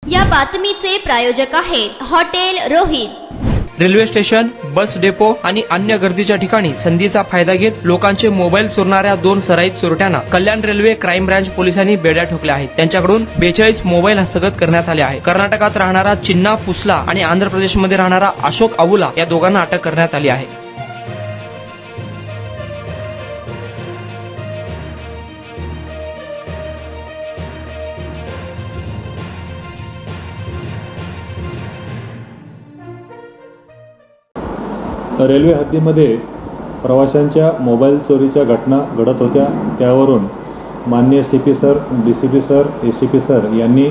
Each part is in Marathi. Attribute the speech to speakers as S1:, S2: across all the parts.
S1: या बातमीचे प्रायोजक आहेत hotel Rohit.
S2: Railway station, bus depot आणि अन्य गर्दीच्या ठिकाणी संधीचा फायदा घेत लोकांचे मोबाईल चोरणाऱ्या 2 सराईत चोरट्यांना कल्याण रेल्वे क्राईम ब्रांच पोलिसांनी बेड्या ठोकल्या आहेत। त्यांच्याकडून 42 मोबाईल हस्तगत करण्यात आले आहेत। कर्नाटकात राहणारा चिन्ना पुसला आणि आंध्र प्रदेशमध्ये राहणारा अशोक अवुला या दोघांना अटक करण्यात आली आहे।
S3: रेल्वे हद्दीमध्ये प्रवाशांच्या मोबाईल चोरीच्या घटना घडत होत्या। त्यावरून माननीय CP sir, DCP sir, ACP sir यांनी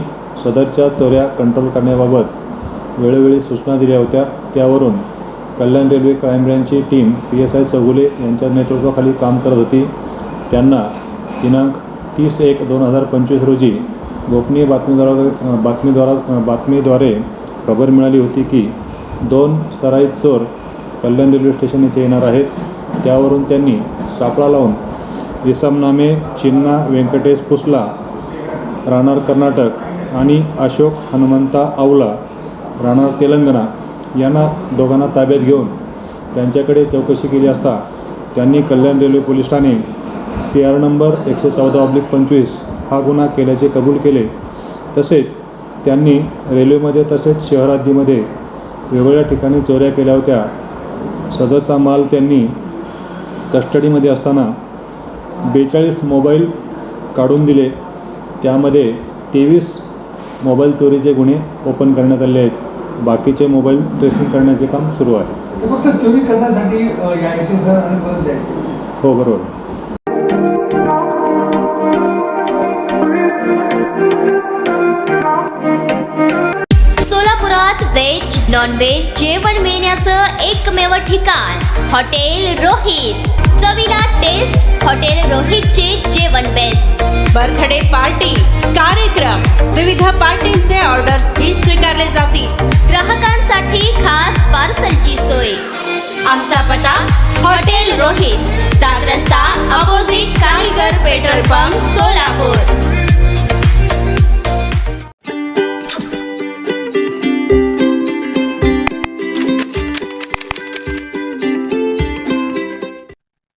S3: सदरच्या चोऱ्या कंट्रोल करण्याबाबत वेळोवेळी सूचना दिल्या होत्या। त्यावरून कल्याण रेल्वे क्राईम ब्रँचची टीम PSI चौगुले यांच्या नेतृत्वाखाली काम करत होती। त्यांना दिनांक 30/1/2025 रोजी गोपनीय बातमीद्वारे खबर मिळाली होती की 2 सराईत चोर कल्याण रेल्वे स्टेशन येथे येणार आहेत। त्यावरून त्यांनी सापळा लावून इसम नामे चिन्ना व्यंकटेश पुसला, राहणार कर्नाटक आणि अशोक हनुमंता अवला, राहणार तेलंगणा यांना दोघांना ताब्यात घेऊन त्यांच्याकडे चौकशी केली असता त्यांनी Kalyan railway police Thane CR number 114/25 हा गुन्हा केल्याचे कबूल केले। तसेच त्यांनी रेल्वेमध्ये तसेच शहर हद्दीमध्ये वेगवेगळ्या ठिकाणी चोऱ्या केल्या होत्या। सदरचा माल त्यांनी कस्टडीमध्ये असताना 42 मोबाईल काढून दिले। त्यामध्ये 23 मोबाईल चोरीचे गुन्हे ओपन करण्यात आले आहेत। बाकीचे मोबाईल ट्रेसिंग करण्याचे काम सुरू आहे।
S4: फक्त चोरी करण्यासाठी यायचे सर आणि परत जायचे?
S3: हो, बरोबर।
S1: सोलापुरात व्हेज नॉन व्हेज जेवण मिळण्याचं एकमेव ठिकाण हॉटेल रोहित। चवीला टेस्ट, हॉटेल रोहितचे जेवण बेस्ट।
S5: बर्थडे पार्टी, कार्यक्रम, विविध पार्टींचे ऑर्डर्स ही स्वीकारले जातील।
S1: ग्राहकांसाठी खास पार्सलची सोय। आमचा पत्ता हॉटेल रोहित, 7 रस्ता अपोजिट कारीगर पेट्रोल पंप, सोलापूर।